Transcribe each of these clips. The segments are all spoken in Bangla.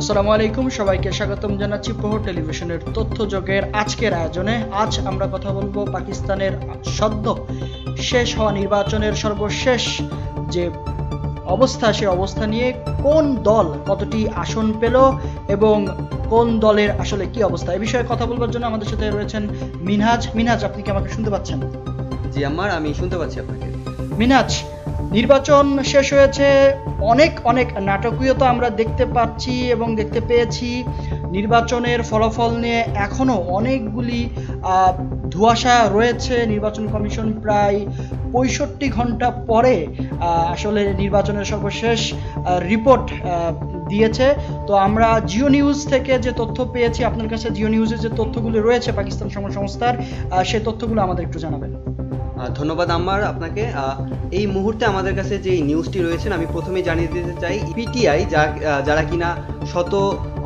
আসসালামু আলাইকুম, সবাইকে স্বাগতম জানাচ্ছি প্রহর টেলিভিশনের তথ্য যোগের আজকের আয়োজনে। আজ আমরা কথা বলবো পাকিস্তানের সদ্য শেষ হওয়া নির্বাচনের সর্বশেষ যে অবস্থা, সে অবস্থা নিয়ে কোন দল কতটি আসন পেল এবং কোন দলের আসলে কি অবস্থা, এই বিষয়ে কথা বলবার জন্য আমাদের সাথে রয়েছেন মিনহাজ। মিনহাজ, আপনি কি আমাকে শুনতে পাচ্ছেন? জি আম্মার, আমি শুনতে পাচ্ছি আপনাকে। মিনহাজ, নির্বাচন শেষ হয়েছে, অনেক অনেক নাটকীয়তা আমরা দেখতে পাচ্ছি এবং দেখতে পেয়েছি। নির্বাচনের ফলাফল নিয়ে এখনো অনেকগুলি ধোঁয়াশা রয়েছে। নির্বাচন কমিশন প্রায় 65 ঘন্টা পরে আসলে নির্বাচনের সর্বশেষ রিপোর্ট দিয়েছে। তো আমরা জিও নিউজ থেকে যে তথ্য পেয়েছি, আপনার কাছে জিও নিউজের যে তথ্যগুলো রয়েছে পাকিস্তান সংবাদ সংস্থার, সেই তথ্যগুলো আমাদের একটু জানাবেন। ধন্যবাদ আম্মার আপনাকে। এই মুহূর্তে আমাদের কাছে যে নিউজটি রয়েছেন, আমি প্রথমেই জানিয়ে দিতে চাই, পিটিআই যারা কিনা শত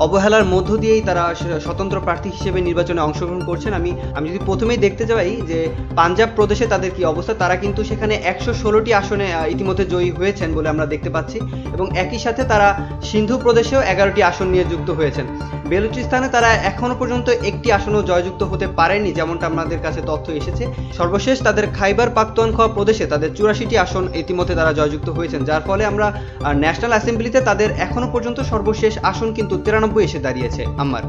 অবহেলার মধ্য দিয়েই তারা স্বতন্ত্র প্রার্থী হিসেবে নির্বাচনে অংশগ্রহণ করছেন। আমি যদি প্রথমেই দেখতে চাই যে পাঞ্জাব প্রদেশে তাদের কি অবস্থা, তারা কিন্তু সেখানে 116টি আসনে ইতিমধ্যে জয়ী হয়েছেন বলে আমরা দেখতে পাচ্ছি, এবং একই সাথে তারা সিন্ধু প্রদেশেও 11টি আসন নিয়ে যুক্ত হয়েছেন। বেলুচিস্তানে তারা এখনো পর্যন্ত একটি আসনও জয়যুক্ত হতে পারেনি, যেমনটা আমাদের কাছে তথ্য এসেছে। সর্বশেষ তাদের খাইবার পাখতুনখোয়া প্রদেশে তাদের 84টি আসন ইতিমধ্যে তারা জয়যুক্ত হয়েছেন, যার ফলে আমরা ন্যাশনাল অ্যাসেম্বলিতে তাদের এখনো পর্যন্ত সর্বশেষ আসন কিন্তু 93 এসে দাঁড়িয়েছে। আম্মার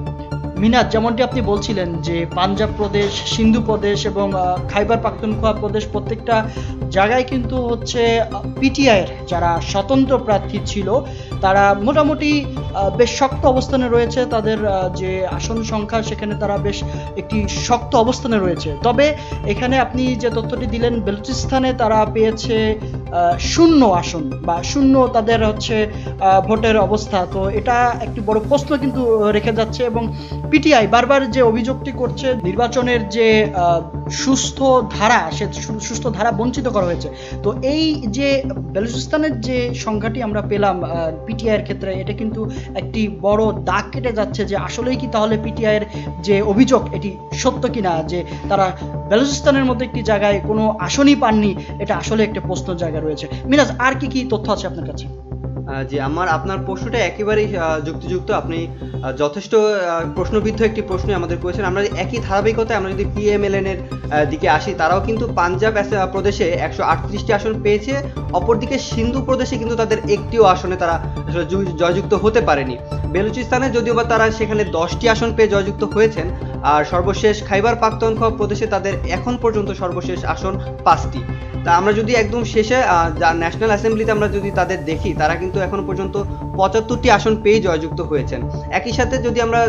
মিনাজ, যেমনটি আপনি বলছিলেন যে পাঞ্জাব প্রদেশ, সিন্ধু প্রদেশ এবং খাইবার পাখতুনখোয়া প্রদেশ, প্রত্যেকটা জায়গায় কিন্তু হচ্ছে পিটিআইয়ের যারা স্বতন্ত্র প্রার্থী ছিল তারা মোটামুটি বেশ শক্ত অবস্থানে রয়েছে। তাদের যে আসন সংখ্যা, সেখানে তারা বেশ একটি শক্ত অবস্থানে রয়েছে। তবে এখানে আপনি যে তথ্যটি দিলেন, বেলুচিস্তানে তারা পেয়েছে 0 আসন বা 0 তাদের হচ্ছে ভোটের অবস্থা। তো এটা একটি বড় প্রশ্ন কিন্তু রেখে যাচ্ছে, এবং পিটিআই বারবার যে অভিযোগটি করছে নির্বাচনের যে সুস্থ ধারা, সে সুস্থ ধারা বঞ্চিত করা হয়েছে। তো এই যে বেলুচিস্তানের যে সংখ্যাটি আমরা পেলাম পিটিআইয়ের ক্ষেত্রে, এটা কিন্তু একটি বড় দাগ কেটে যাচ্ছে যে আসলেই কি তাহলে পিটিআইয়ের যে অভিযোগ এটি সত্য কিনা, যে তারা বেলুচিস্তানের মধ্যে একটি জায়গায় কোনো আসনই পাননি। এটা আসলে একটা প্রশ্ন জায়গা রয়েছে। মিনাজ, আর কি কি তথ্য আছে আপনার কাছে? জি আপনার প্রশ্নটা একেবারেই যুক্তিযুক্ত। আপনি যথেষ্ট প্রশ্নবিদ্ধ একটি প্রশ্ন আমাদের করেছেন। আমরা একই ধারাবাহিকতায় আমরা যদি পিএমএলএন এর দিকে আসি, তারাও কিন্তু পাঞ্জাব প্রদেশে 138টি আসন পেয়েছে। অপরদিকে সিন্ধু প্রদেশে কিন্তু তাদের একটিও আসনে তারা জয়যুক্ত হতে পারেনি। বেলুচিস্তানে যদিও বা তারা সেখানে 10টি আসন পেয়ে জয়যুক্ত হয়েছেন, আর সর্বশেষ খাইবার পাখতুনখোয়া প্রদেশে তাদের এখন পর্যন্ত সর্বশেষ আসন 5টি। তা আমরা যদি একদম শেষে ন্যাশনাল অ্যাসেম্বলিতে আমরা যদি তাদের দেখি, তারা কিন্তু এখনো পর্যন্ত 75টি আসন পেয়ে জয়যুক্ত হয়েছেন। একই সাথে যদি আমরা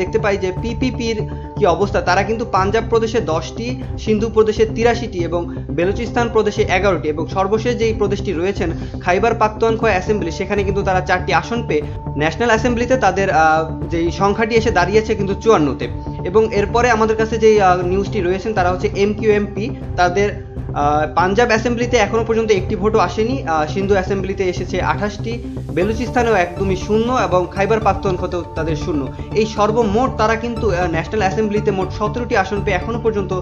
দেখতে পাই যে পিপিপির কি অবস্থা, তারা কিন্তু পাঞ্জাব প্রদেশে 10টি, সিন্ধু প্রদেশে 83টি এবং বেলুচিস্তান প্রদেশে 11টি, এবং সর্বশেষ যেই প্রদেশটি রয়েছেন খাইবার পাখতুনখোয়া অ্যাসেম্বলি, সেখানে কিন্তু তারা 4টি আসন পেয়ে ন্যাশনাল অ্যাসেম্বলিতে তাদের যেই সংখ্যাটি এসে দাঁড়িয়েছে কিন্তু 54তে। এবং এরপরে আমাদের কাছে যেই নিউজটি রয়েছেন, তারা হচ্ছে এমকিউএমপি, তাদের পাঞ্জাব অ্যাসেম্বলিতে এখনো পর্যন্ত একটি ভোটও আসেনি। সিন্ধু অ্যাসেম্বলিতে এসেছে 28টি, বেলুচিস্তানেও একদমই 0 এবং খাইবার পাখতুনখোয়াতেও তাদের 0। এই সর্বমোট তারা কিন্তু ন্যাশনাল অ্যাসেম্বলিতে মোট 17টি আসন পেয়ে এখনো পর্যন্ত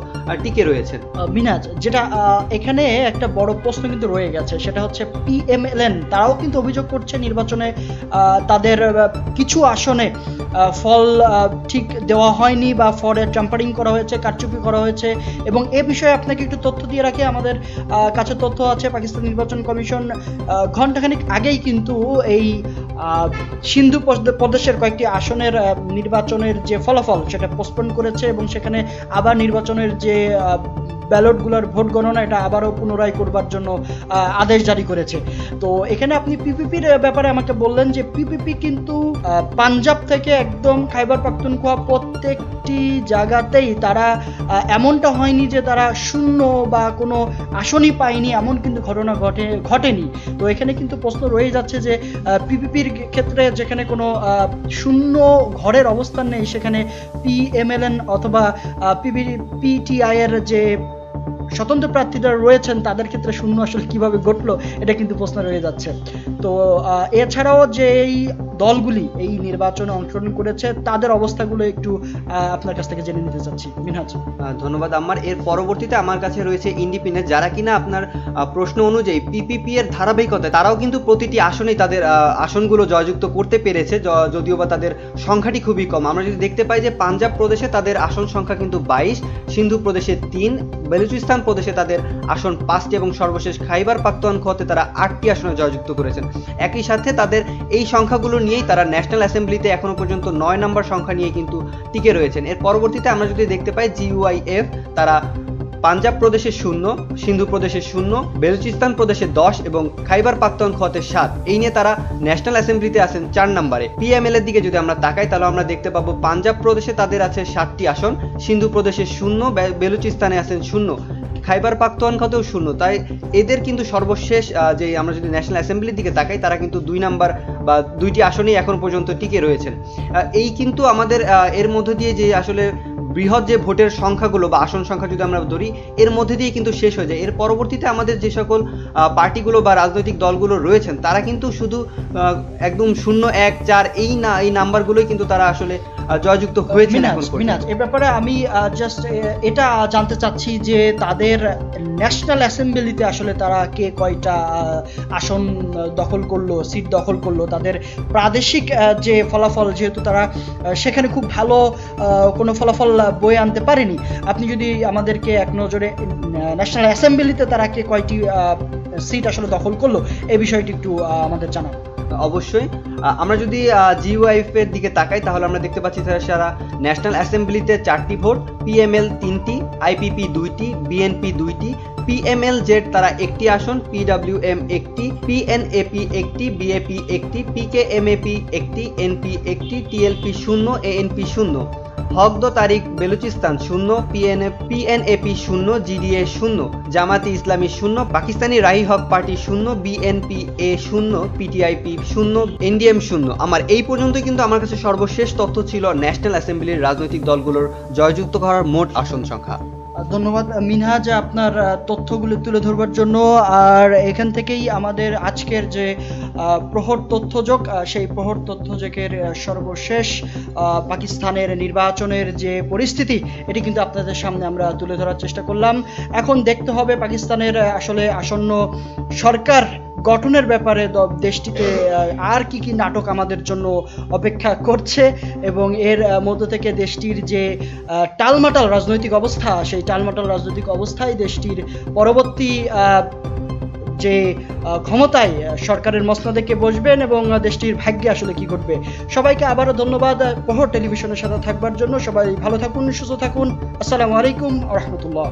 টিকে রয়েছেন। মিনাজ, যেটা এখানে একটা বড় প্রশ্ন কিন্তু রয়ে গেছে, সেটা হচ্ছে পিএমএলএন তারাও কিন্তু অভিযোগ করছে নির্বাচনে তাদের কিছু আসনে ফল ঠিক দেওয়া হয়নি বা ফলে ট্যাম্পারিং করা হয়েছে, কারচুপি করা হয়েছে। এবং এ বিষয়ে আপনাকে একটু তথ্য দিয়ে রাখি, আমাদের কাছে তথ্য আছে পাকিস্তান নির্বাচন কমিশন ঘণ্টাখানিক আগেই কিন্তু এই সিন্ধু প্রদেশের কয়েকটি আসনের নির্বাচনের যে ফলাফল, সেটা পোস্টপোন করেছে, এবং সেখানে আবার নির্বাচনের যে ব্যালটগুলোর ভোট গণনা, এটা আবারও পুনরায় করবার জন্য আদেশ জারি করেছে। তো এখানে আপনি পিপিপির ব্যাপারে আমাকে বললেন যে পিপিপি কিন্তু পাঞ্জাব থেকে একদম খাইবার পাখতুনখোয়া প্রত্যেকটি জায়গাতেই তারা এমনটা হয়নি যে তারা 0 বা কোনো আসনই পায়নি, এমন কিন্তু ঘটনা ঘটেনি। তো এখানে কিন্তু প্রশ্ন রয়ে যাচ্ছে যে পিপিপির ক্ষেত্রে যেখানে কোনো 0 ঘরের অবস্থান নেই, সেখানে পিএমএলএন অথবা পিটিআই এর যে স্বতন্ত্র প্রার্থীরা রয়েছেন তাদের ক্ষেত্রে 0 আসলে কিভাবে ঘটলো, এটা কিন্তু প্রশ্ন রয়ে যাচ্ছে। তো এছাড়াও যে এই দলগুলি এই নির্বাচনে অংশগ্রহণ করেছে তাদের অবস্থাগুলো একটু আপনার কাছ থেকে জেনে নিতে চাচ্ছি। মিনহাজ। ধন্যবাদ আমার। এর পরবর্তীতে আমার কাছে রয়েছে ইন্ডিপেন্ডেন্ট, যারা কিনা আপনার প্রশ্ন অনুযায়ী পিপিপি এর ধারাবাহিকতায় তারাও কিন্তু প্রতিটি আসনেই তাদের আসনগুলো জয়যুক্ত করতে পেরেছে, যদিও বা তাদের সংখ্যাটি খুবই কম। আমরা যদি দেখতে পাই যে পাঞ্জাব প্রদেশে তাদের আসন সংখ্যা কিন্তু 22, সিন্ধু প্রদেশে 3, বেলুচিস্তান প্রদেশে তাদের আসন 5টি এবং সর্বশেষ খাইবার পাখতুনখোয়াতে তারা 8টি আসনে জয়যুক্ত করেছেন। একই সাথে তাদের এই সংখ্যাগুলো নিয়েই তারা ন্যাশনাল অ্যাসেম্বলিতে এখনো পর্যন্ত 9 নম্বর সংখ্যা নিয়ে কিন্তু টিকে রয়েছেন। এর পরবর্তীতে আমরা যদি দেখতে পাই GUIF তারা পাঞ্জাব প্রদেশে 0, সিন্ধু প্রদেশে 0, বেলুচিস্তান প্রদেশে 10 এবং খাইবার পাখতুনখোয়াতে 7, এই নিয়ে তারা ন্যাশনাল অ্যাসেম্বলিতে আছেন 4 নম্বরে। PML এর দিকে যদি আমরা তাকাই তাহলে আমরা দেখতে পাবো পাঞ্জাব প্রদেশে তাদের আছে 7টি আসন, সিন্ধু প্রদেশে 0, বেলুচিস্তানে আছেন 0, খাইবার পাখতুনখোয়াতেও 0। তাই এদের কিন্তু সর্বশেষ যে আমরা যদি ন্যাশনাল অ্যাসেম্বলির দিকে তাকাই তারা কিন্তু 2 নাম্বার বা 2টি আসনেই এখন পর্যন্ত টিকে রয়েছেন। এই কিন্তু আমাদের এর মধ্য দিয়ে যে আসলে বৃহৎ যে ভোটের সংখ্যাগুলো বা আসন সংখ্যা যদি আমরা ধরি এর মধ্যে দিয়ে কিন্তু শেষ হয়ে যায়। এর পরবর্তীতে আমাদের যে সকল পার্টিগুলো বা রাজনৈতিক দলগুলো রয়েছেন তারা কিন্তু শুধু একদম 0, 1, 4 এই নাম্বারগুলোই কিন্তু তারা আসলে জয়যুক্ত হয়েছে। মিনহাজ, এ ব্যাপারে আমি জাস্ট এটা জানতে চাচ্ছি যে তাদের ন্যাশনাল অ্যাসেম্বলিতে আসলে তারা কে কয়টা আসন দখল করলো, সিট দখল করলো, তাদের প্রাদেশিক যে ফলাফল, যেহেতু তারা সেখানে খুব ভালো কোনো ফলাফল বয়ে আনতে পারেনি, আপনি যদি আমাদেরকে এক নজরে ন্যাশনাল অ্যাসেম্বলিতে তারা কে কয়টি সিট আসলে দখল করলো এই বিষয়টি একটু আমাদের জানান। অবশ্যই আমরা যদি GUIF এর দিকে তাকাই তাহলে আমরা দেখতে পাচ্ছি তারা ন্যাশনাল অ্যাসেম্বলিতে 4টি ভোট, PML 3টি, IPP 2টি, BNP 2টি, PMLZ তারা 1টি আসন, PWM 1টি, PNAP 1টি, BAP 1টি, PKMAP 1টি, NP 1টি, TLP 0, ANP 0, হক তারিখ বেলুচিস্তান 0, PNAP 0, GDA 0, জামাতি ইসলামী 0, পাকিস্তানি রাহি হক পার্টি 0, BNPA 0, PTIP 0, NDM 0। আমার এই পর্যন্ত কিন্তু আমার কাছে সর্বশেষ তথ্য ছিল ন্যাশনাল অ্যাসেম্বলির রাজনৈতিক দলগুলোর জয়যুক্ত করার মোট আসন সংখ্যা। ধন্যবাদ মিনহাজ আপনার তথ্যগুলো তুলে ধরবার জন্য। আর এখান থেকেই আমাদের আজকের যে প্রহর তথ্যযোগ, সেই প্রহর তথ্যযোগের সর্বশেষ পাকিস্তানের নির্বাচনের যে পরিস্থিতি এটি কিন্তু আপনাদের সামনে আমরা তুলে ধরার চেষ্টা করলাম। এখন দেখতে হবে পাকিস্তানের আসলে আসন্ন সরকার গঠনের ব্যাপারে দেশটিতে আর কি কি নাটক আমাদের জন্য অপেক্ষা করছে এবং এর মধ্য থেকে দেশটির যে টালমাটাল রাজনৈতিক অবস্থা, সেই টালমাটাল রাজনৈতিক অবস্থায় দেশটির পরবর্তী যে ক্ষমতায় সরকারের মসনদে কে বসবেন এবং দেশটির ভাগ্যে আসলে কি ঘটবে। সবাইকে আবারও ধন্যবাদ প্রহর টেলিভিশনের সাথে থাকবার জন্য। সবাই ভালো থাকুন, সুস্থ থাকুন। আসসালামু আলাইকুম ওয়া রাহমাতুল্লাহ।